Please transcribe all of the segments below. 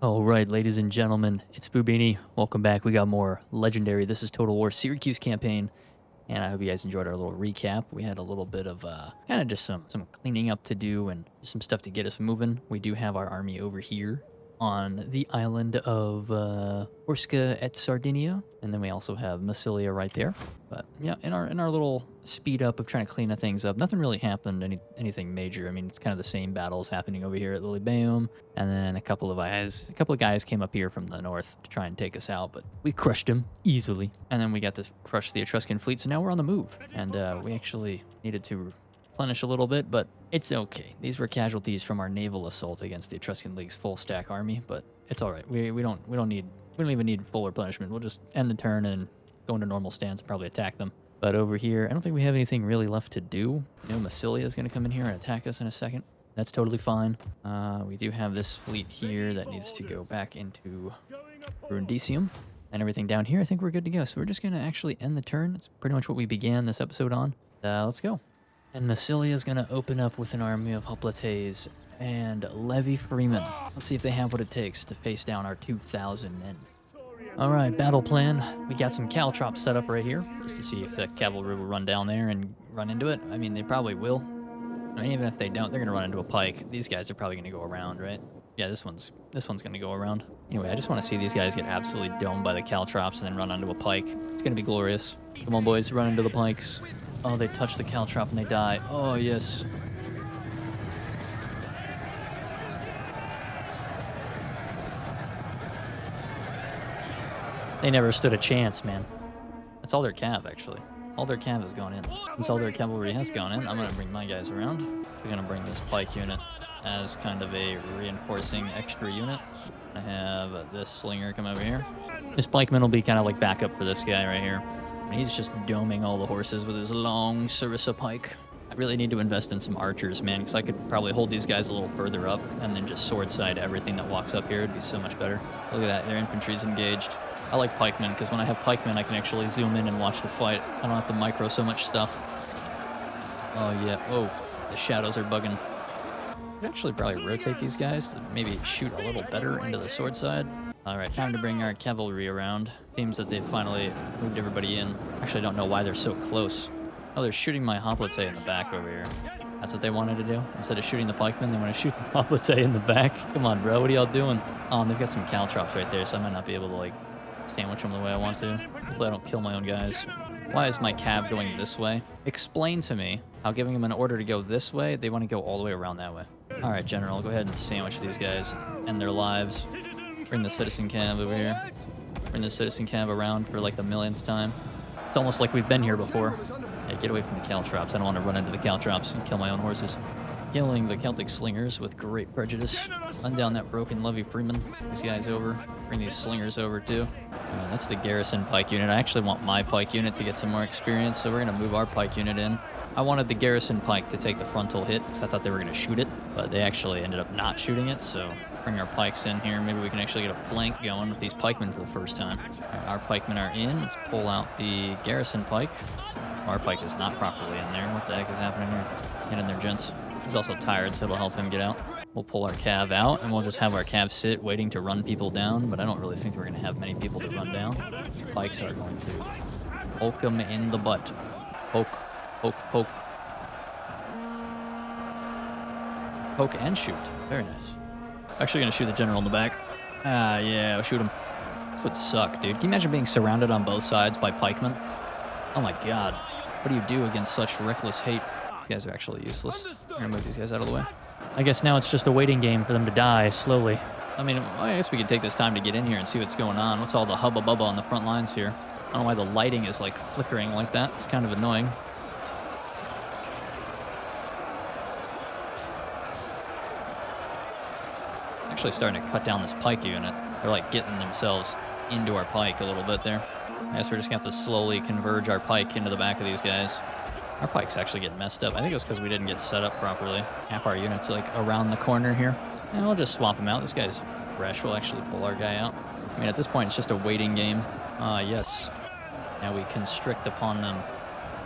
All right, ladies and gentlemen, it's Bubinni. Welcome back. We got more legendary. This is Total War Syracuse Campaign, and I hope you guys enjoyed our little recap. We had a little bit of kind of just some cleaning up to do and some stuff to get us moving. We do have our army over here on the island of Corsica et Sardinia, and then we also have Masilia right there. But yeah, in our little speed up of trying to clean things up, nothing really happened, anything major. I mean, it's kind of the same battles happening over here at Lilybaeum, and then a couple of guys came up here from the north to try and take us out, but we crushed them easily. And then we got to crush the Etruscan fleet, so now we're on the move, and we actually needed to replenish a little bit, but it's okay. These were casualties from our naval assault against the Etruscan League's full stack army, but it's all right. We don't even need full replenishment. We'll just end the turn and go into normal stance and probably attack them. But over here, I don't think we have anything really left to do. You know, Masilia is going to come in here and attack us in a second. That's totally fine. We do have this fleet here that needs to go back into Brundisium. And everything down here, I think we're good to go. So we're just going to actually end the turn. That's pretty much what we began this episode on. Let's go. And Masilia is going to open up with an army of hoplites and levy freemen. Let's see if they have what it takes to face down our 2,000 men. All right, battle plan. We got some caltrops set up right here, just to see if the cavalry will run down there and run into it. I mean, they probably will. I mean, even if they don't, they're gonna run into a pike. These guys are probably gonna go around, right? Yeah, this one's gonna go around. Anyway, I just want to see these guys get absolutely domed by the caltrops and then run onto a pike. It's gonna be glorious. Come on, boys, run into the pikes. Oh, they touch the caltrop and they die. Oh, yes. They never stood a chance, man. That's all their cav, actually. All their cav has gone in. Since all their cavalry has gone in, I'm going to bring my guys around. We're going to bring this pike unit as kind of a reinforcing extra unit. I have this slinger come over here. This pikeman will be kind of like backup for this guy right here. And he's just doming all the horses with his long Sarissa pike. I really need to invest in some archers, man, because I could probably hold these guys a little further up and then just sword side everything that walks up here. It'd be so much better. Look at that, their infantry's engaged. I like pikemen, because when I have pikemen, I can actually zoom in and watch the fight. I don't have to micro so much stuff. Oh, yeah. Whoa. The shadows are bugging. I could actually probably rotate these guys to maybe shoot a little better into the sword side. All right, time to bring our cavalry around. Seems that they've finally moved everybody in. Actually, I don't know why they're so close. Oh, they're shooting my hoplite in the back over here. That's what they wanted to do? Instead of shooting the pikemen, they want to shoot the hoplite in the back? Come on, bro. What are y'all doing? Oh, and they've got some caltrops right there, so I might not be able to, like, sandwich them the way I want to. Hopefully I don't kill my own guys. Why is my cav going this way? Explain to me how giving them an order to go this way, they want to go all the way around that way. All right, General, go ahead and sandwich these guys. End their lives. Bring the citizen cav over here. Bring the citizen cav around for like the millionth time. It's almost like we've been here before. Yeah, get away from the caltrops. I don't want to run into the caltrops and kill my own horses. Killing the Celtic slingers with great prejudice. Run down that broken levy freeman. These guys over. Bring these slingers over too. That's the garrison pike unit. I actually want my pike unit to get some more experience, so we're going to move our pike unit in. I wanted the garrison pike to take the frontal hit, because I thought they were going to shoot it, but they actually ended up not shooting it, so bring our pikes in here. Maybe we can actually get a flank going with these pikemen for the first time. Right, our pikemen are in. Let's pull out the garrison pike. Our pike is not properly in there. What the heck is happening here? Get in there, gents. He's also tired, so it'll help him get out. We'll pull our cav out, and we'll just have our cav sit, waiting to run people down, but I don't really think we're going to have many people to run down. Pikes are going to poke them in the butt. Poke, poke, poke. Poke and shoot. Very nice. Actually going to shoot the general in the back. Ah, yeah, I'll shoot him. This would suck, dude. Can you imagine being surrounded on both sides by pikemen? Oh my god. What do you do against such reckless hate? These guys are actually useless. I'm gonna move these guys out of the way. I guess now it's just a waiting game for them to die slowly. I mean, I guess we could take this time to get in here and see what's going on. What's all the hubba bubba on the front lines here? I don't know why the lighting is like flickering like that. It's kind of annoying. Actually starting to cut down this pike unit. They're like getting themselves into our pike a little bit there. I guess we're just gonna have to slowly converge our pike into the back of these guys. Our pike's actually getting messed up. I think it was because we didn't get set up properly. Half our unit's like around the corner here. And we'll just swap him out. This guy's fresh. We'll actually pull our guy out. I mean, at this point, it's just a waiting game. Ah, yes. Now we constrict upon them.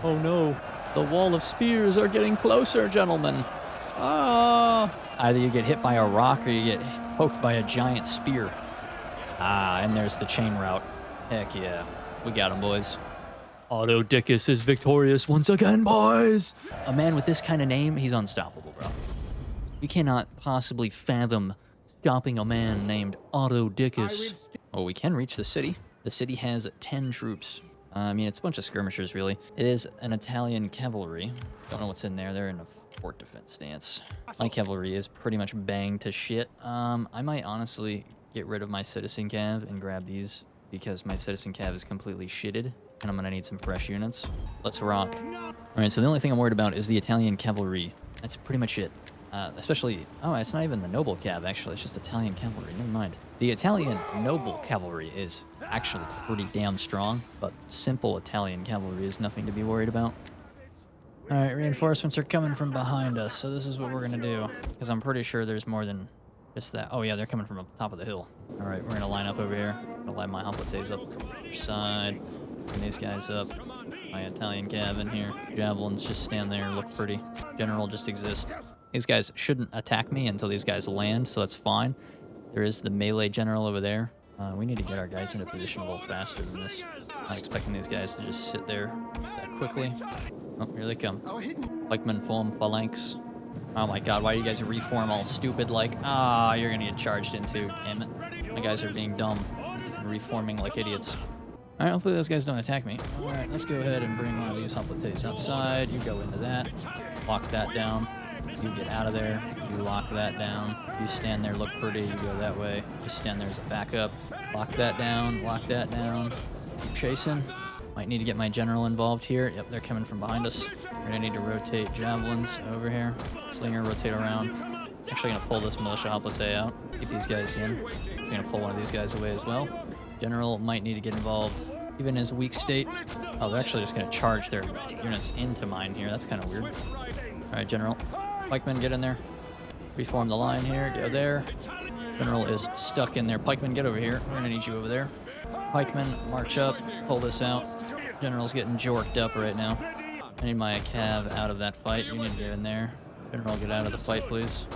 Oh no, the wall of spears are getting closer, gentlemen. Ah! Either you get hit by a rock or you get poked by a giant spear. Ah, and there's the chain route. Heck yeah. We got him, boys. Autodicus is victorious once again, boys! A man with this kind of name, he's unstoppable, bro. You cannot possibly fathom stopping a man named Autodicus. Oh, we can reach the city. The city has 10 troops. I mean, it's a bunch of skirmishers, really. It is an Italian cavalry. Don't know what's in there. They're in a fort defense stance. My cavalry is pretty much banged to shit. I might honestly get rid of my citizen cav and grab these because my citizen cav is completely shitted, and I'm gonna need some fresh units. Let's rock. All right, so the only thing I'm worried about is the Italian cavalry. That's pretty much it. Especially, oh, it's not even the noble cav, actually. It's just Italian cavalry. Never mind. The Italian noble cavalry is actually pretty damn strong, but simple Italian cavalry is nothing to be worried about. All right, reinforcements are coming from behind us, so this is what we're gonna do, because I'm pretty sure there's more than just that. Oh yeah, they're coming from up the top of the hill. All right, we're gonna line up over here. I'm gonna line my hoplites up on the other side. Bring these guys up. My Italian cav in here. Javelins just stand there and look pretty. General just exist. These guys shouldn't attack me until these guys land, so that's fine. There is the melee general over there. We need to get our guys into position a little faster than this. Not expecting these guys to just sit there that quickly. Oh, here they come. Pikemen form phalanx. Oh my god, why do you guys reform all stupid like? Ah, you're gonna get charged into. Damn it. My guys are being dumb and reforming like idiots. Alright, hopefully those guys don't attack me. Alright, let's go ahead and bring one of these hoplites outside. You go into that. Lock that down. You get out of there. You lock that down. You stand there, look pretty. You go that way. You stand there as a backup. Lock that down. Lock that down. Keep chasing. Might need to get my general involved here. Yep, they're coming from behind us. We're gonna need to rotate javelins over here. Slinger, rotate around. Actually gonna pull this militia hoplite out. Keep these guys in. We're gonna pull one of these guys away as well. General might need to get involved. Even in his weak state. Oh, they're actually just gonna charge their units into mine here. That's kind of weird. Alright, General. Pikemen, get in there. Reform the line here. Go there. General is stuck in there. Pikemen, get over here. We're gonna need you over there. Pikemen, march up. Pull this out. General's getting jorked up right now. I need my cav out of that fight. You need to get in there. General, get out of the fight, please.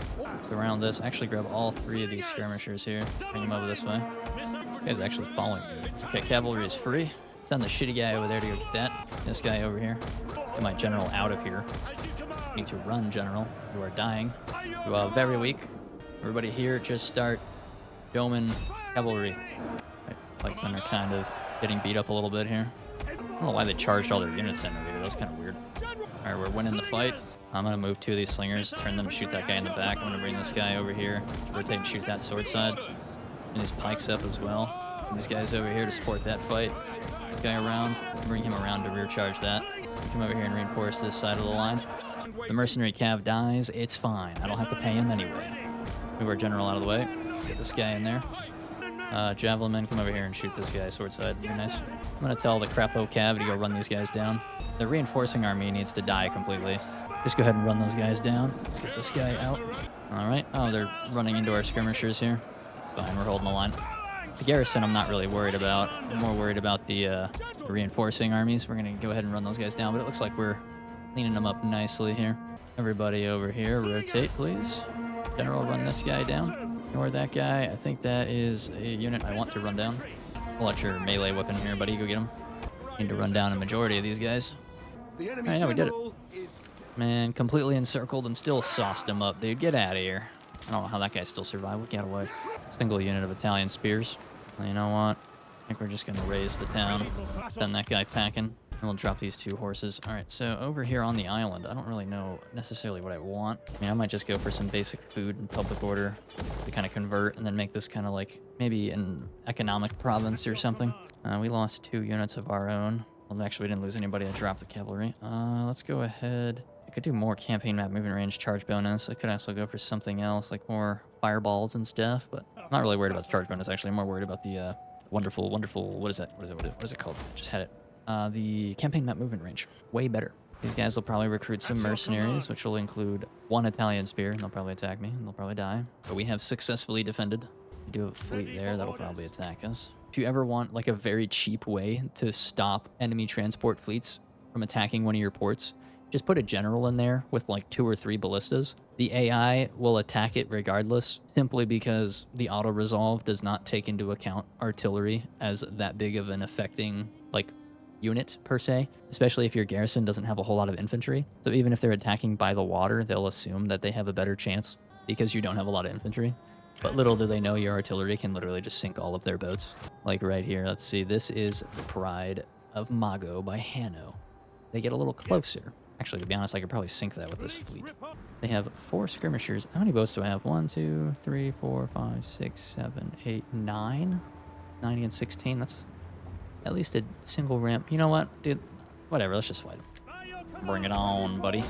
Surround this. Actually, grab all 3 of these skirmishers here. Bring them over this way. This guy's actually following me. Okay, cavalry is free. Send the shitty guy over there to go get that. This guy over here. Get my general out of here. You need to run, General. You are dying. You are very weak. Everybody here, just start doming cavalry. Right, pikemen are kind of getting beat up a little bit here. I don't know why they charged all their units in over here. That's kind of weird. Alright, we're winning the fight. I'm going to move 2 of these slingers, turn them, shoot that guy in the back. I'm going to bring this guy over here, rotate and shoot that sword side. And these pikes up as well. And these guys over here to support that fight. This guy around, bring him around to rear charge that. Come over here and reinforce this side of the line. The mercenary cav dies, it's fine. I don't have to pay him anyway. Move our general out of the way. Get this guy in there. Javelin men, come over here and shoot this guy sword side. Very nice. I'm going to tell the crapo cav to go run these guys down. The reinforcing army needs to die completely. Just go ahead and run those guys down. Let's get this guy out. Alright. Oh, they're running into our skirmishers here. It's fine, we're holding the line. The garrison I'm not really worried about. I'm more worried about the reinforcing armies. We're going to go ahead and run those guys down, but it looks like we're cleaning them up nicely here. Everybody over here, rotate, please. General, run this guy down. Ignore that guy. I think that is a unit I want to run down. Pull out your melee weapon here, buddy. Go get him. Need to run down a majority of these guys. Alright, yeah, we did it. Man, completely encircled and still sauced him up, dude. Get out of here. I don't know how that guy still survived. We got away. Single unit of Italian spears. Well, you know what? I think we're just going to raise the town. Send that guy packing. And we'll drop these 2 horses. Alright, so over here on the island, I don't really know necessarily what I want. I mean, I might just go for some basic food and public order to kind of convert and then make this kind of like maybe an economic province or something. We lost 2 units of our own. Well, actually, we didn't lose anybody. I dropped the cavalry. Let's go ahead. I could do more campaign map movement range charge bonus. I could also go for something else, like more fireballs and stuff, but I'm not really worried about the charge bonus, actually. I'm more worried about the wonderful, what is that? What is it called? Just had it. The campaign map movement range. Way better. These guys will probably recruit some mercenaries, which will include 1 Italian spear, and they'll probably attack me, and they'll probably die. But we have successfully defended. We do have a fleet there that'll probably attack us. If you ever want like a very cheap way to stop enemy transport fleets from attacking one of your ports, just put a general in there with like 2 or 3 ballistas. The AI will attack it regardless, simply because the auto-resolve does not take into account artillery as that big of an affecting, like, unit per se, especially if your garrison doesn't have a whole lot of infantry. So even if they're attacking by the water, they'll assume that they have a better chance because you don't have a lot of infantry. But little do they know your artillery can literally just sink all of their boats. Like right here, let's see, this is the Pride of Mago by Hanno. They get a little closer. Actually, to be honest, I could probably sink that with this fleet. They have 4 skirmishers. How many boats do I have? 1, 2, 3, 4, 5, 6, 7, 8, 9. 9 against 16. That's at least a single ramp. You know what, dude? Whatever, let's just fight. Bring it on, buddy.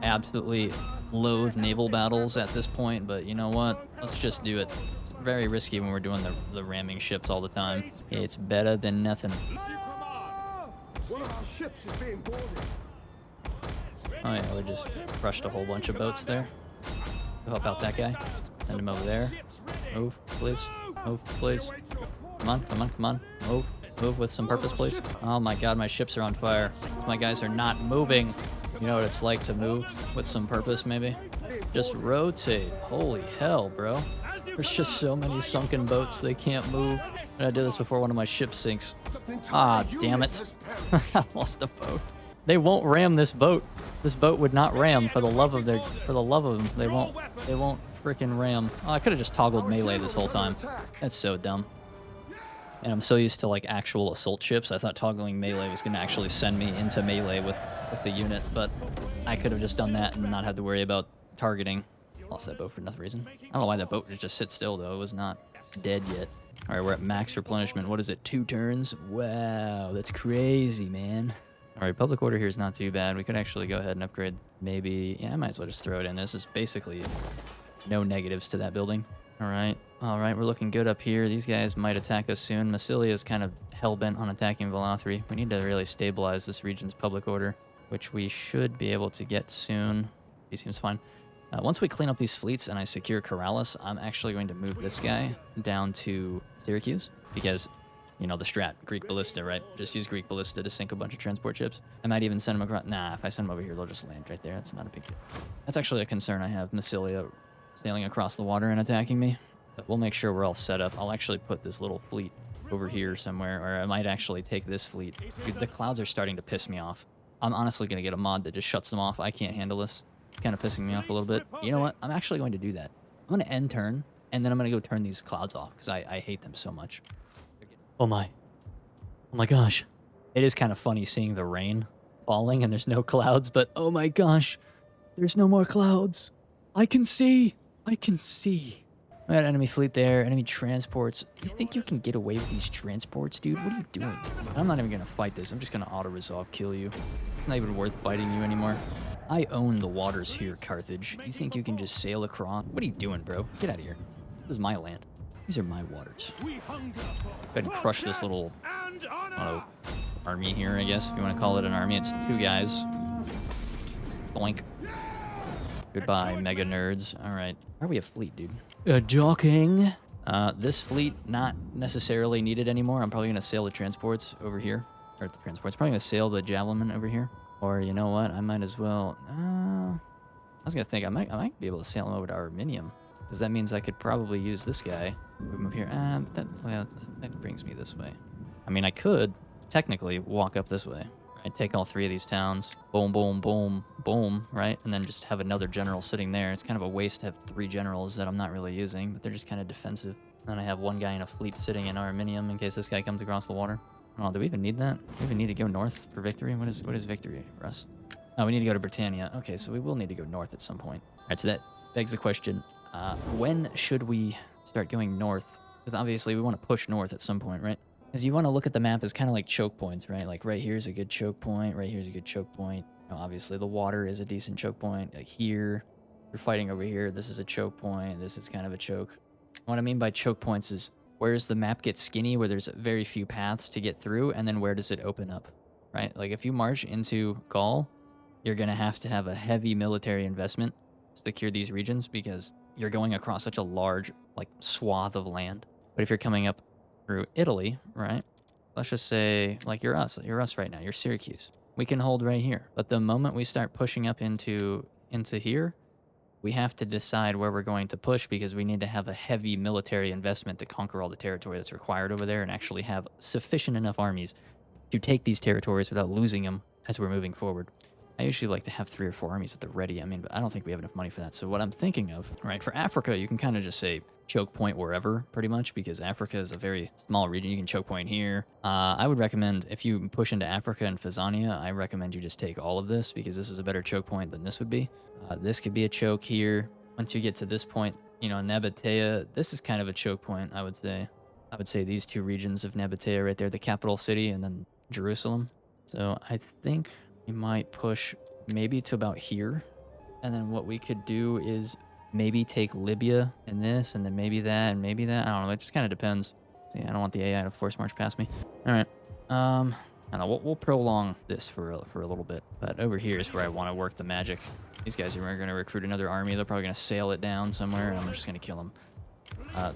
Absolutely loathe naval battles at this point, but you know what? Let's just do it. It's very risky when we're doing the ramming ships all the time. It's better than nothing. One of our ships is being boarded. Oh yeah, we just crushed a whole bunch of boats there. Go help out that guy. Send him over there. Move, please. Move, please. Come on, come on, come on. Move. Move with some purpose, please. Oh my god, my ships are on fire. My guys are not moving. You know what it's like to move with some purpose, maybe? Just rotate. Holy hell, bro. There's just so many sunken boats, they can't move. I did this before one of my ships sinks. Ah, damn it. I lost a boat. They won't ram this boat. This boat would not ram for the love of them. They won't freaking ram. Oh, I could have just toggled melee this whole time. That's so dumb. And I'm so used to like actual assault ships. I thought toggling melee was going to actually send me into melee with the unit, but I could have just done that and not had to worry about targeting. Lost that boat for nothing reason. I don't know why that boat just sit still though. It was not dead yet. All right, we're at max replenishment. What is it? 2 turns? Wow, that's crazy, man. All right, public order here is not too bad. We could actually go ahead and upgrade maybe. Yeah, I might as well just throw it in. This is basically no negatives to that building. All right, we're looking good up here. These guys might attack us soon. Masilia is kind of hell-bent on attacking Velathri. We need to really stabilize this region's public order, which we should be able to get soon. He seems fine. Once we clean up these fleets and I secure Corrales, I'm actually going to move this guy down to Syracuse because, you know, the strat, Greek Ballista, right? Just use Greek Ballista to sink a bunch of transport ships. I might even send them across. Nah, if I send them over here, they'll just land right there. That's not a big deal. That's actually a concern I have, Masilia sailing across the water and attacking me. But we'll make sure we're all set up. I'll actually put this little fleet over here somewhere, or I might actually take this fleet. Dude, the clouds are starting to piss me off. I'm honestly going to get a mod that just shuts them off. I can't handle this. It's kind of pissing me off a little bit. You know what? I'm actually going to do that. I'm going to end turn, and then I'm going to go turn these clouds off, because I hate them so much. Oh my. Oh my gosh. It is kind of funny seeing the rain falling, and there's no clouds, but oh my gosh. There's no more clouds. I can see. I can see. We got enemy fleet there, enemy transports. You think you can get away with these transports, dude? What are you doing? I'm not even going to fight this. I'm just going to auto-resolve kill you. It's not even worth fighting you anymore. I own the waters here, Carthage. You think you can just sail across? What are you doing, bro? Get out of here. This is my land. These are my waters. Go ahead and crush this little army here, I guess, if you want to call it an army. It's 2 guys. Boink. Goodbye, mega nerds. All right. Why are we a fleet, dude? Docking. This fleet, not necessarily needed anymore. I'm probably going to sail the transports over here. Or the transports. Probably going to sail the javelin over here. Or, you know what? I might as well... I was going to think I might be able to sail him over to Ariminum. Because that means I could probably use this guy. Move him up here. That brings me this way. I mean, I could technically walk up this way. Right? Take all 3 of these towns. Boom, boom, boom, boom, right? And then just have another general sitting there. It's kind of a waste to have 3 generals that I'm not really using, but they're just kind of defensive. Then I have 1 guy in a fleet sitting in Ariminum in case this guy comes across the water. Oh, do we even need that? Do we even need to go north for victory? What is victory for us? Oh, we need to go to Britannia. Okay, so we will need to go north at some point. All right, so that begs the question, when should we start going north? Because obviously we want to push north at some point, right? Because you want to look at the map as kind of like choke points, right? Like right here's a good choke point, right here's a good choke point. You know, obviously the water is a decent choke point. Like here, you're fighting over here, this is a choke point, this is kind of a choke. What I mean by choke points is where's the map gets skinny, where there's very few paths to get through, and then where does it open up, right? Like if you march into Gaul, you're going to have a heavy military investment to secure these regions because you're going across such a large like swath of land. But if you're coming up through Italy, right? Let's just say like you're us right now, you're Syracuse. we can hold right here. But the moment we start pushing up into here, we have to decide where we're going to push because we need to have a heavy military investment to conquer all the territory that's required over there and actually have sufficient enough armies to take these territories without losing them as we're moving forward. I usually like to have 3 or 4 armies at the ready. I mean, but I don't think we have enough money for that. So what I'm thinking of, right, for Africa, you can kind of just say choke point wherever, pretty much, because Africa is a very small region. You can choke point here. I would recommend, if you push into Africa and Fazania, I recommend you just take all of this because this is a better choke point than this would be. This could be a choke here. Once you get to this point, you know, Nabatea, this is kind of a choke point, I would say. I would say these 2 regions of Nabatea right there, the capital city, and then Jerusalem. So I think we might push maybe to about here. And then what we could do is maybe take Libya and this, and then maybe that, and maybe that. I don't know. It just kind of depends. See, I don't want the AI to force march past me. All right. I don't know. We'll prolong this for a little bit. But over here is where I want to work the magic. These guys are going to recruit another army. They're probably going to sail it down somewhere, and I'm just going to kill them.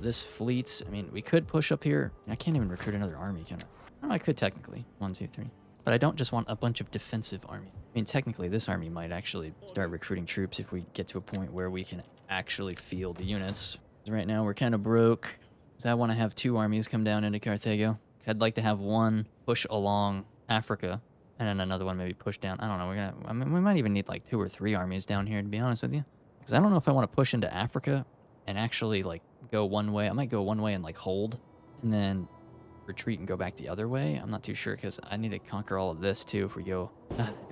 This fleet, I mean, we could push up here. I can't even recruit another army, can I? Oh, I could technically. 1, 2, 3. But I don't just want a bunch of defensive army. I mean, technically, this army might actually start recruiting troops if we get to a point where we can actually field units. Right now, we're kind of broke. So I want to have 2 armies come down into Carthago. I'd like to have one push along Africa, and then another one maybe push down. I don't know. I mean, we might even need like 2 or 3 armies down here, to be honest with you. Because I don't know if I want to push into Africa and actually like go one way. I might go one way and like hold, and then retreat and go back the other way. I'm not too sure because I need to conquer all of this too if we go.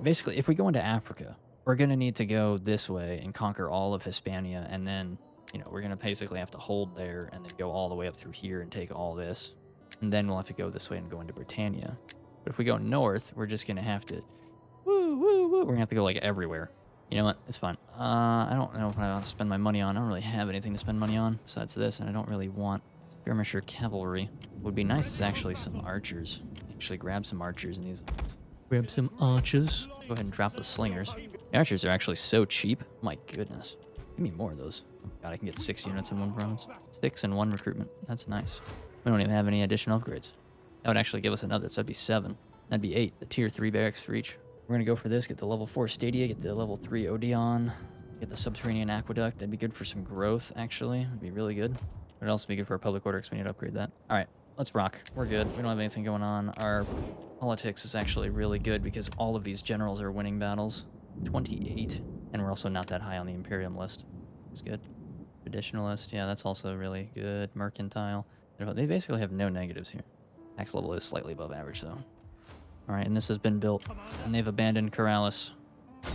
Basically, if we go into Africa, we're going to need to go this way and conquer all of Hispania, and then, you know, we're going to basically have to hold there and then go all the way up through here and take all this. And then we'll have to go this way and go into Britannia. But if we go north, we're just going to have to, we're going to have to go like everywhere. You know what? It's fine. I don't know what I want to spend my money on. I don't really have anything to spend money on besides this, and I don't really want skirmisher cavalry. What would be nice is actually some archers. Actually grab some archers in these. Grab some archers. Go ahead and drop the slingers. The archers are actually so cheap. My goodness. Give me more of those. Oh God, I can get 6 units in one province. 6 in 1 recruitment. That's nice. We don't even have any additional upgrades. That would actually give us another, so that'd be 7. That'd be 8. The tier 3 barracks for each. We're gonna go for this, get the level 4 Stadia, get the level 3 Odeon, get the subterranean aqueduct. That'd be good for some growth, actually. It'd be really good. It'd also be good for our public order because we need to upgrade that. All right, let's rock. We're good. We don't have anything going on. Our politics is actually really good because all of these generals are winning battles. 28. And we're also not that high on the Imperium list. It's good. Traditionalist, yeah, that's also really good. Mercantile. They basically have no negatives here. Tax level is slightly above average, though. All right, and this has been built, and they've abandoned Corrales.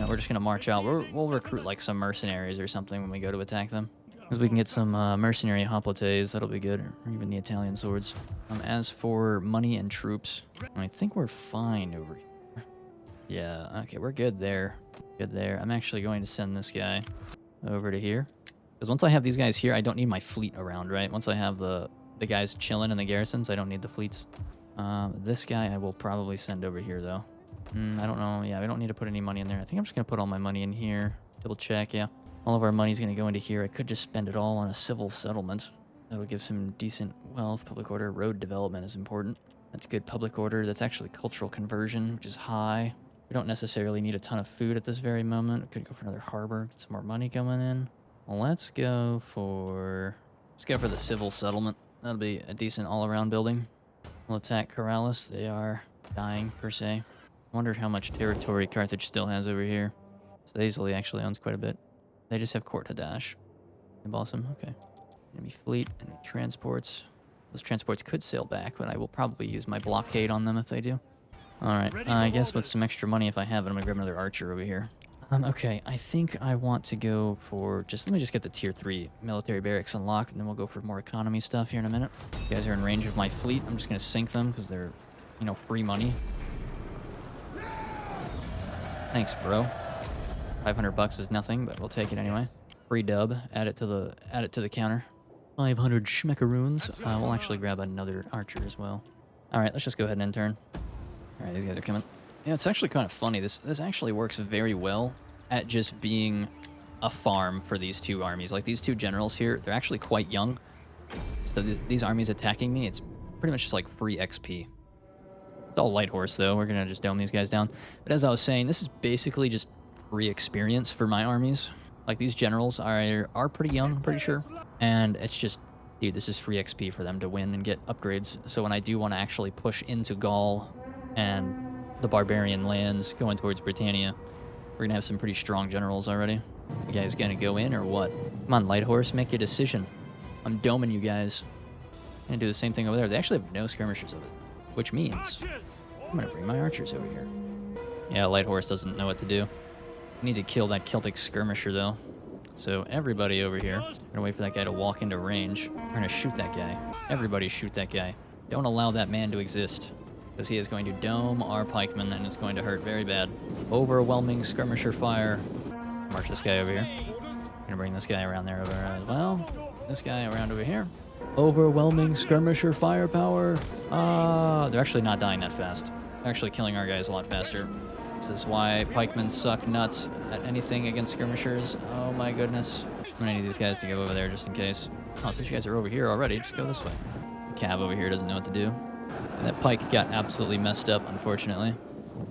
Now we're just going to march out. We'll recruit, like, some mercenaries or something when we go to attack them. Because we can get some mercenary hoplites. That'll be good, or even the Italian swords. As for money and troops, I think we're fine over here. Yeah, okay, we're good there. Good there. I'm actually going to send this guy over to here. Because once I have these guys here, I don't need my fleet around, right? Once I have the guys chilling in the garrisons, I don't need the fleets. This guy I will probably send over here, though. I don't know. Yeah, we don't need to put any money in there. I think I'm just going to put all my money in here. Double check, yeah. All of our money's going to go into here. I could just spend it all on a civil settlement. That'll give some decent wealth. Public order, road development is important. That's good public order. That's actually cultural conversion, which is high. We don't necessarily need a ton of food at this very moment. We could go for another harbor, get some more money coming in. Well, let's go for the civil settlement. That'll be a decent all-around building. We'll attack Corrales. They are dying, per se. I wonder how much territory Carthage still has over here. So Azali actually owns quite a bit. They just have Carthage. Awesome. Okay. Enemy fleet, enemy transports. Those transports could sail back, but I will probably use my blockade on them if they do. Alright, I guess with some extra money, if I have it, I'm gonna grab another archer over here. Okay, I think I want to go for let me just get the tier 3 military barracks unlocked, and then we'll go for more economy stuff here in a minute. These guys are in range of my fleet. I'm just gonna sink them because they're, you know, free money. Thanks, bro. 500 bucks is nothing, but we'll take it anyway. Free dub. Add it to the counter. 500 schmeckaroons. We'll actually grab another archer as well. All right, let's just go ahead and intern. All right, these guys are coming. Yeah, it's actually kind of funny. This actually works very well at just being a farm for these 2 armies. Like, these 2 generals here, they're actually quite young. So these armies attacking me, it's pretty much just like free XP. It's all light horse, though. We're going to just dome these guys down. But as I was saying, this is basically just free experience for my armies. Like, these generals are pretty young, I'm pretty sure. And it's just, dude, this is free XP for them to win and get upgrades. So when I do want to actually push into Gaul and the barbarian lands going towards Britannia, we're going to have some pretty strong generals already. You guys going to go in or what? Come on, light horse, make your decision. I'm doming you guys. I'm going to do the same thing over there. They actually have no skirmishers of it, which means I'm going to bring my archers over here. Yeah, light horse doesn't know what to do. I need to kill that Celtic skirmisher, though. So everybody over here, I'm going to wait for that guy to walk into range. We're going to shoot that guy. Everybody shoot that guy. Don't allow that man to exist, because he is going to dome our pikemen, and it's going to hurt very bad. Overwhelming skirmisher fire. March this guy over here. I'm gonna bring this guy around there over as well. This guy around over here. Overwhelming skirmisher firepower. They're actually not dying that fast. They're actually killing our guys a lot faster. This is why pikemen suck nuts at anything against skirmishers. Oh my goodness. I'm gonna need these guys to go over there just in case. Oh, since you guys are over here already, just go this way. The cab over here doesn't know what to do. And that pike got absolutely messed up, unfortunately.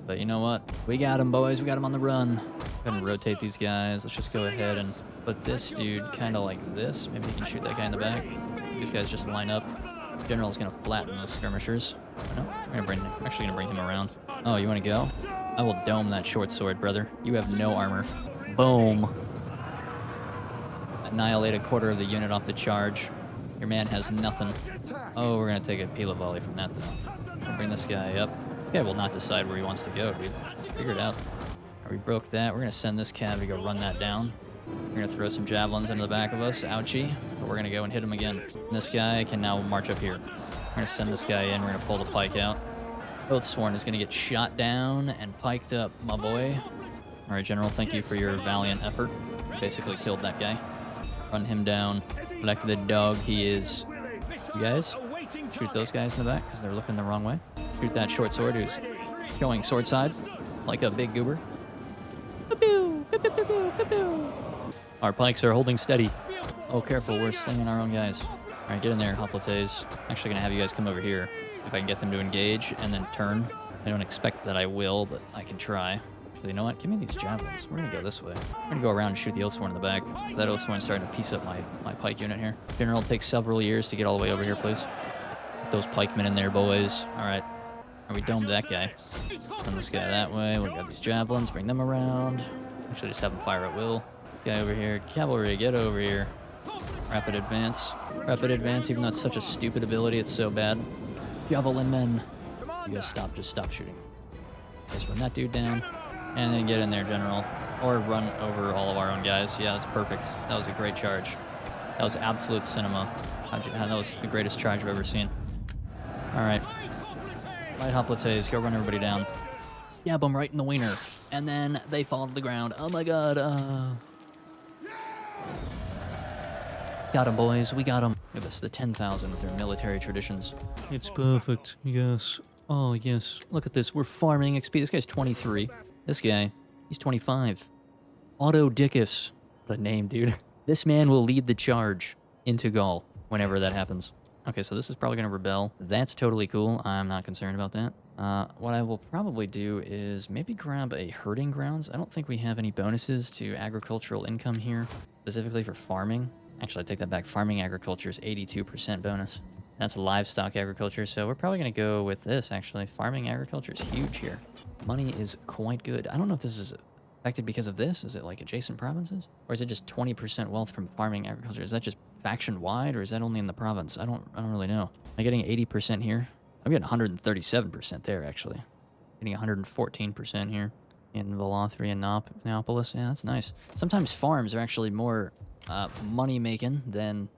But you know what? We got him, boys. We got him on the run. Go ahead and rotate these guys. Let's just go ahead and put this dude kind of like this. Maybe he can shoot that guy in the back. These guys just line up. General's gonna flatten those skirmishers. No, I'm actually gonna bring him around. Oh, you want to go? I will dome that short sword, brother. You have no armor. Boom. Annihilate a quarter of the unit off the charge. Your man has nothing. Oh, we're gonna take a Pila volley from that though. Bring this guy up. This guy will not decide where he wants to go, dude. Figure it out. We broke that. We're going to send this cab to go run that down. We're going to throw some javelins into the back of us. Ouchie. But we're going to go and hit him again. And this guy can now march up here. We're going to send this guy in. We're going to pull the pike out. Oathsworn is going to get shot down and piked up, my boy. All right, General, thank you for your valiant effort. Basically killed that guy. Run him down like the dog he is. You guys, shoot those guys in the back because they're looking the wrong way. Shoot that short sword who's showing sword side like a big goober. Our pikes are holding steady. Oh, careful, we're slinging our own guys. All right, get in there, hoplites. Actually gonna have you guys come over here. See if I can get them to engage and then turn. I don't expect that I will, but I can try. Actually, you know what? Give me these javelins. We're gonna go this way. We're gonna go around and shoot the Oathsworn in the back. So that Oathsworn's starting to piece up my pike unit here. General, take several years to get all the way over here, please. Get those pikemen in there, boys. All right. We domed that guy. Send this guy that way. We got these javelins. Bring them around. Actually, just have them fire at will. This guy over here. Cavalry, get over here. Rapid advance. Rapid advance, even though it's such a stupid ability, it's so bad. Javelin men. You guys stop. Just stop shooting. Just run that dude down. And then get in there, General. Or run over all of our own guys. Yeah, that's perfect. That was a great charge. That was absolute cinema. That was the greatest charge I've ever seen. All right. Light hoplites, go run everybody down. Yab them right in the wiener. And then they fall to the ground. Oh my god. Got him, boys. We got him. Look at this, the 10,000 with their military traditions. It's perfect. Yes. Oh, yes. Look at this. We're farming XP. This guy's 23. This guy, he's 25. Otto Dickus. What a name, dude. This man will lead the charge into Gaul whenever that happens. Okay, so this is probably going to rebel. That's totally cool. I'm not concerned about that. What I will probably do is maybe grab a herding grounds. I don't think we have any bonuses to agricultural income here, specifically for farming. Actually, I take that back. Farming agriculture is 82% bonus. That's livestock agriculture, so we're probably going to go with this, actually. Farming agriculture is huge here. Money is quite good. I don't know if this is affected because of this. Is it like adjacent provinces? Or is it just 20% wealth from farming agriculture? Is that just faction-wide, or is that only in the province? I don't really know. Am I getting 80% here? I'm getting 137% there, actually. Getting 114% here in Velothri and Neapolis. Yeah, that's nice. Sometimes farms are actually more money-making than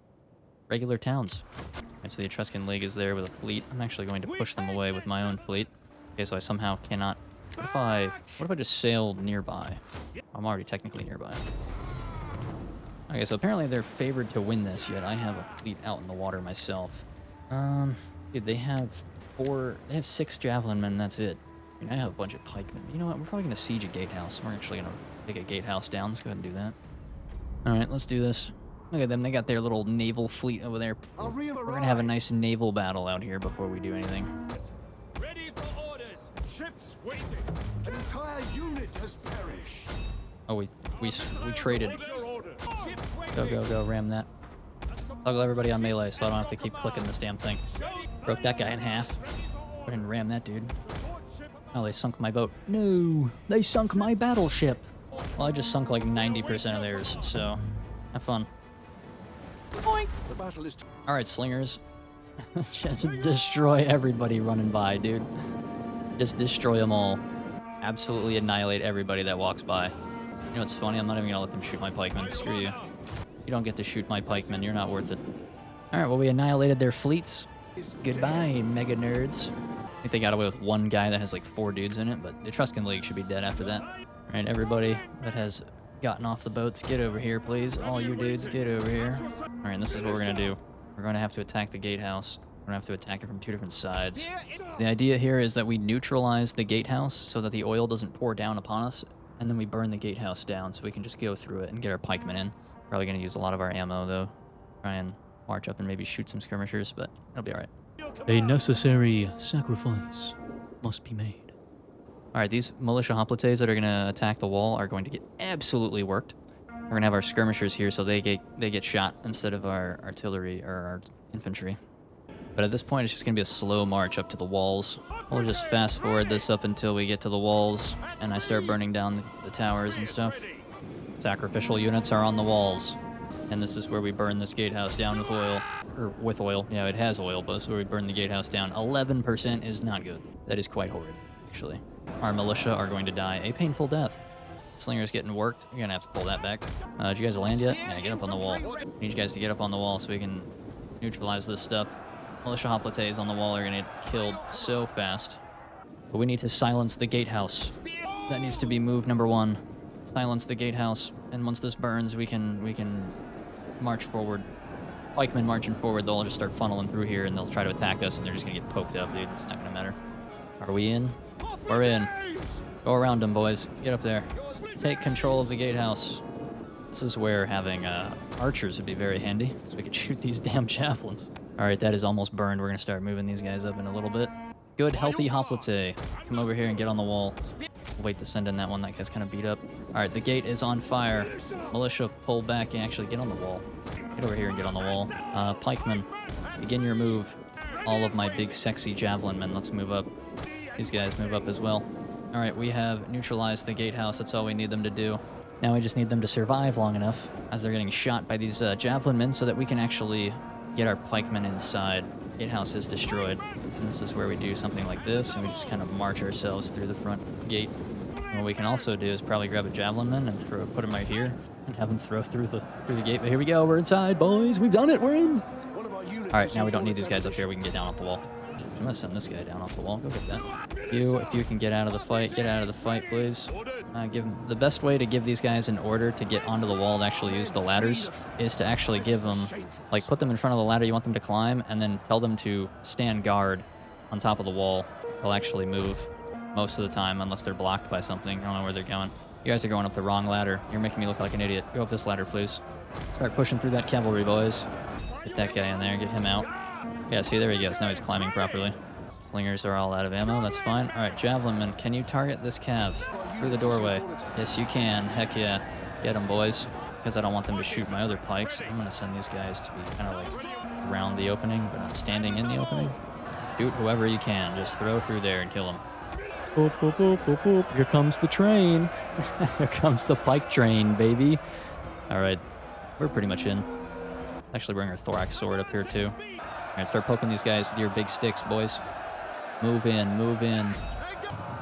regular towns. Right, so the Etruscan League is there with a fleet. I'm actually going to push them away with my own fleet. Okay, so I somehow cannot... What if I just sailed nearby? I'm already technically nearby. Okay, so apparently they're favored to win this, yet I have a fleet out in the water myself. Dude, they have 6 javelin men, that's it. I mean, I have a bunch of pikemen. You know what, we're probably going to siege a gatehouse. We're actually going to take a gatehouse down. Let's go ahead and do that. Alright, let's do this. Look at them, they got their little naval fleet over there. We're going to have a nice naval battle out here before we do anything. Ready for orders. An entire unit has perished. Oh, we traded. Go, ram that. Toggle everybody on melee so I don't have to keep clicking this damn thing. Broke that guy in half. Go ahead and ram that dude. Oh, they sunk my boat. No, they sunk my battleship. Well, I just sunk like 90% of theirs, so have fun. Boink. The battle is All right, slingers. Just destroy everybody running by, dude. Just destroy them all. Absolutely annihilate everybody that walks by. You know what's funny? I'm not even gonna let them shoot my pikemen. Screw you. You don't get to shoot my pikemen. You're not worth it. All right, well, we annihilated their fleets. Goodbye, mega nerds. I think they got away with one guy that has like 4 dudes in it, but the Etruscan League should be dead after that. All right, everybody that has gotten off the boats, get over here, please. All you dudes, get over here. All right, and this is what we're gonna do. We're gonna have to attack the gatehouse. We're gonna have to attack it from 2 different sides. The idea here is that we neutralize the gatehouse so that the oil doesn't pour down upon us, and then we burn the gatehouse down so we can just go through it and get our pikemen in. Probably gonna use a lot of our ammo though. Try and march up and maybe shoot some skirmishers, but it'll be all right. A necessary sacrifice must be made. All right, these militia hoplites that are gonna attack the wall are going to get absolutely worked. We're gonna have our skirmishers here so they get shot instead of our artillery or our infantry. But at this point, it's just gonna be a slow march up to the walls. We'll just fast forward this up until we get to the walls and I start burning down the towers and stuff. Sacrificial units are on the walls. And this is where we burn this gatehouse down with oil. Or with oil. Yeah, it has oil, but this is where we burn the gatehouse down. 11% is not good. That is quite horrid, actually. Our militia are going to die a painful death. Slinger's getting worked. You're gonna have to pull that back. Did you guys land yet? Yeah, get up on the wall. I need you guys to get up on the wall so we can neutralize this stuff. Militia hoplites on the wall are gonna get killed so fast. But we need to silence the gatehouse. That needs to be move number 1. Silence the gatehouse. And once this burns, we can march forward. Pikemen marching forward, they'll all just start funneling through here and they'll try to attack us and they're just gonna get poked up, dude. It's not gonna matter. Are we in? We're in. Go around them, boys. Get up there. Take control of the gatehouse. This is where having archers would be very handy, so we could shoot these damn javelins. All right, that is almost burned. We're gonna start moving these guys up in a little bit. Good, healthy hoplite. Come over here and get on the wall. Wait to send in that one. That guy's kind of beat up. All right, the gate is on fire. Militia, pull back and actually get on the wall. Get over here and get on the wall. Pikemen, begin your move. All of my big, sexy javelin men, let's move up. These guys move up as well. All right, we have neutralized the gatehouse. That's all we need them to do. Now we just need them to survive long enough as they're getting shot by these javelin men so that we can actually get our pikemen inside. Gatehouse is destroyed. And this is where we do something like this, and we just kind of march ourselves through the front gate. And what we can also do is probably grab a javelin man and put him right here and have him throw through the gate. But here we go. We're inside, boys. We've done it. We're in. All right, now we don't need these guys up here. We can get down off the wall. I'm gonna send this guy down off the wall. Go get that. If you can get out of the fight, get out of the fight, please. The best way to give these guys an order to get onto the wall and actually use the ladders is to actually give them, like, put them in front of the ladder you want them to climb, and then tell them to stand guard on top of the wall. They'll actually move most of the time, unless they're blocked by something. I don't know where they're going. You guys are going up the wrong ladder. You're making me look like an idiot. Go up this ladder, please. Start pushing through that cavalry, boys. Get that guy in there. Get him out. Yeah, see, there he goes. Now he's climbing properly. Slingers are all out of ammo. That's fine. All right, javelin men, can you target this cav through the doorway? Yes, you can. Heck yeah. Get them, boys. Because I don't want them to shoot my other pikes, I'm going to send these guys to be kind of like around the opening, but not standing in the opening. Shoot whoever you can. Just throw through there and kill them. Boop, boop, boop, boop, boop. Here comes the train. Here comes the pike train, baby. All right, we're pretty much in. Actually, bring our thorax sword up here, too. All right, start poking these guys with your big sticks, boys. Move in, move in.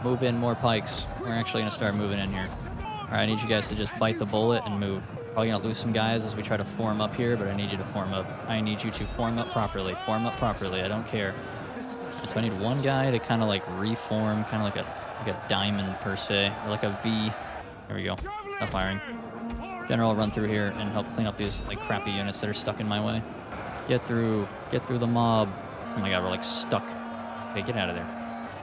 Move in more pikes. We're actually going to start moving in here. All right, I need you guys to just bite the bullet and move. Probably going to lose some guys as we try to form up here, but I need you to form up. I need you to form up properly. Form up properly. I don't care. So I need one guy to kind of like reform, kind of like a diamond per se, or like a V. There we go. Stop firing. General, run through here and help clean up these like crappy units that are stuck in my way. Get through the mob. Oh my god, we're like stuck. Okay, get out of there.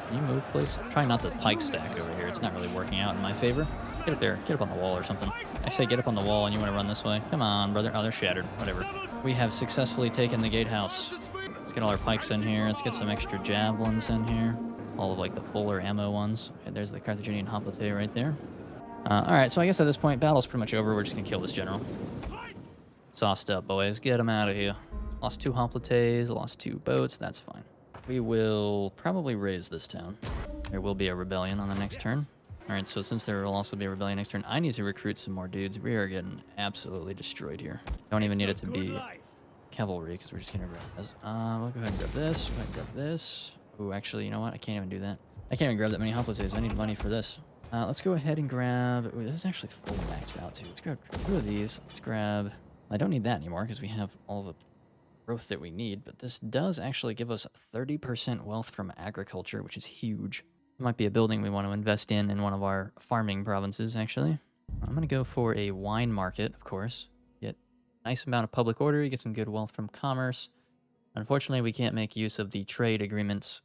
Can you move, please? Try not to pike stack over here. It's not really working out in my favor. Get up there. Get up on the wall or something. I say get up on the wall and you want to run this way. Come on, brother. Oh, they're shattered. Whatever. We have successfully taken the gatehouse. Let's get all our pikes in here. Let's get some extra javelins in here. all of like the fuller ammo ones. Okay, there's the Carthaginian hoplite right there. Alright, so I guess at this point, battle's pretty much over. We're just gonna kill this general. Sauced up, boys. Get him out of here. Lost 2 hoplites, lost 2 boats. That's fine. We will probably raise this town. There will be a rebellion on the next turn. Alright, so since there will also be a rebellion next turn, I need to recruit some more dudes. We are getting absolutely destroyed here. Don't even need it to be cavalry, because we're just gonna grab this. We'll go ahead and grab this. Go ahead and grab this. Ooh, actually, you know what? I can't even do that. I can't even grab that many hoplites. I need money for this. Let's go ahead and grab... Ooh, this is actually full maxed out, too. Let's grab 2 of these. Let's grab... I don't need that anymore, because we have all the growth that we need, but this does actually give us 30% wealth from agriculture, which is huge. It might be a building we want to invest in one of our farming provinces, actually. I'm going to go for a wine market, of course. Get a nice amount of public order, you get some good wealth from commerce. Unfortunately, we can't make use of the trade agreement's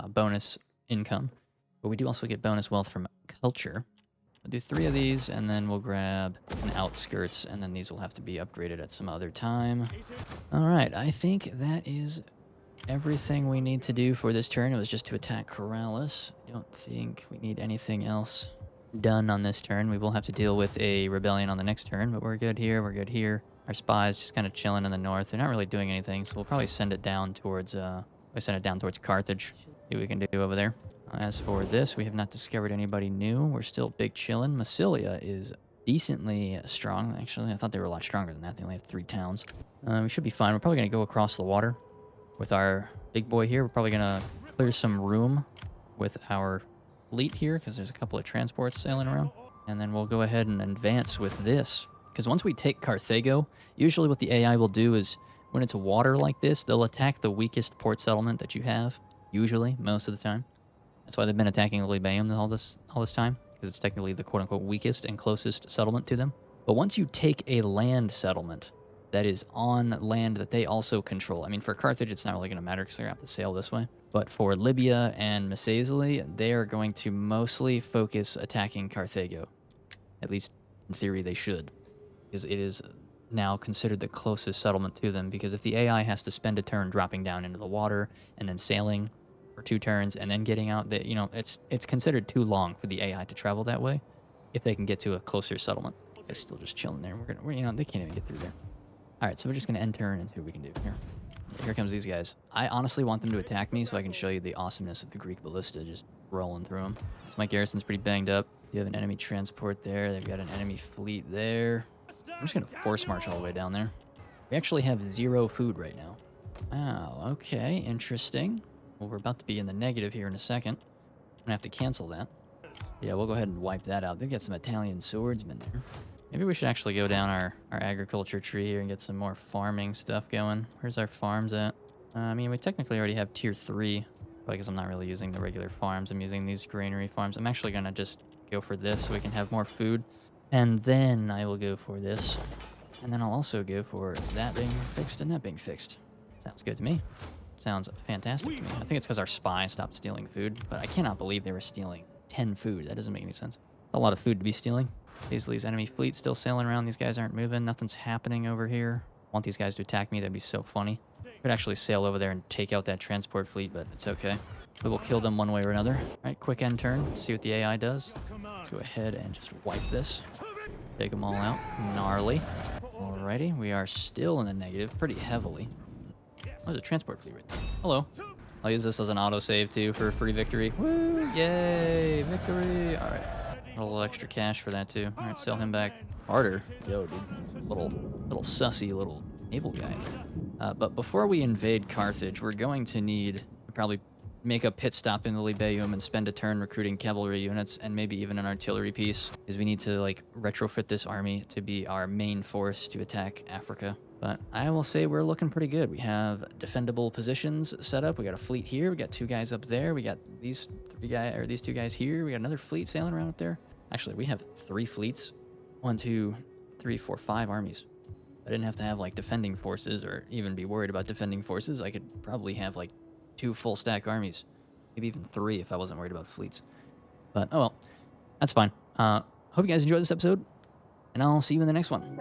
bonus income, but we do also get bonus wealth from culture. We'll do 3 of these, and then we'll grab an outskirts, and then these will have to be upgraded at some other time. All right, I think that is everything we need to do for this turn. It was just to attack Corrales. I don't think we need anything else done on this turn. We will have to deal with a rebellion on the next turn, but we're good here, we're good here. Our spies just kind of chilling in the north. They're not really doing anything, so we'll probably send it down towards, Carthage. See what we can do over there. As for this, we have not discovered anybody new. We're still big chillin'. Masilia is decently strong. Actually, I thought they were a lot stronger than that. They only have 3 towns. We should be fine. We're probably going to go across the water with our big boy here. We're probably going to clear some room with our fleet here because there's a couple of transports sailing around. And then we'll go ahead and advance with this. Because once we take Carthago, usually what the AI will do is when it's water like this, they'll attack the weakest port settlement that you have. Usually, most of the time. That's why they've been attacking Libyum all this time, because it's technically the quote-unquote weakest and closest settlement to them. But once you take a land settlement that is on land that they also control, I mean, for Carthage, it's not really going to matter because they're going to have to sail this way. But for Libya and Masilia, they are going to mostly focus attacking Carthago. At least, in theory, they should. Because it is now considered the closest settlement to them, because if the AI has to spend a turn dropping down into the water and then sailing for 2 turns and then getting out, that, you know, it's considered too long for the AI to travel that way if they can get to a closer settlement. They're still just chilling there. We're you know, they can't even get through there. All right, so we're just going to end turn and see what we can do here. Here comes these guys. I honestly want them to attack me so I can show you the awesomeness of the Greek ballista just rolling through them. So my garrison's pretty banged up. You have an enemy transport there. They've got an enemy fleet there. I'm just going to force march all the way down there. We actually have 0 food right now. Wow, okay, interesting. Well, we're about to be in the negative here in a second. I'm gonna have to cancel that. Yeah, we'll go ahead and wipe that out. They've got some Italian swordsmen there. Maybe we should actually go down our agriculture tree here and get some more farming stuff going. Where's our farms at? I mean, we technically already have tier 3, because I'm not really using the regular farms. I'm using these granary farms. I'm actually gonna just go for this so we can have more food. And then I will go for this. And then I'll also go for that being fixed and that being fixed. Sounds good to me. Sounds fantastic to me. I think it's because our spy stopped stealing food, but I cannot believe they were stealing 10 food. That doesn't make any sense. A lot of food to be stealing. Paisley's enemy fleet still sailing around. These guys aren't moving. Nothing's happening over here. I want these guys to attack me. That'd be so funny. Could actually sail over there and take out that transport fleet, but it's okay. We will kill them one way or another. All right, quick end turn. Let's see what the AI does. Let's go ahead and just wipe this. Take them all out. Gnarly. Alrighty, we are still in the negative pretty heavily. Oh, there's a transport fleet right there. Hello. I'll use this as an autosave, too, for free victory. Woo! Yay! Victory! All right. A little extra cash for that, too. All right, sell him back. Harder. Yo, dude. Little sussy little naval guy. But before we invade Carthage, we're going to need to probably make a pit stop in the Libyum and spend a turn recruiting cavalry units and maybe even an artillery piece, because we need to, like, retrofit this army to be our main force to attack Africa. But I will say we're looking pretty good. We have defendable positions set up. We got a fleet here. We got 2 guys up there. We got these 2 guys here. We got another fleet sailing around up there. Actually, we have 3 fleets. 1, 2, 3, 4, 5 armies. I didn't have to have like defending forces or even be worried about defending forces. I could probably have like 2 full stack armies, maybe even 3 if I wasn't worried about fleets. But oh well, that's fine. Hope you guys enjoyed this episode, and I'll see you in the next one.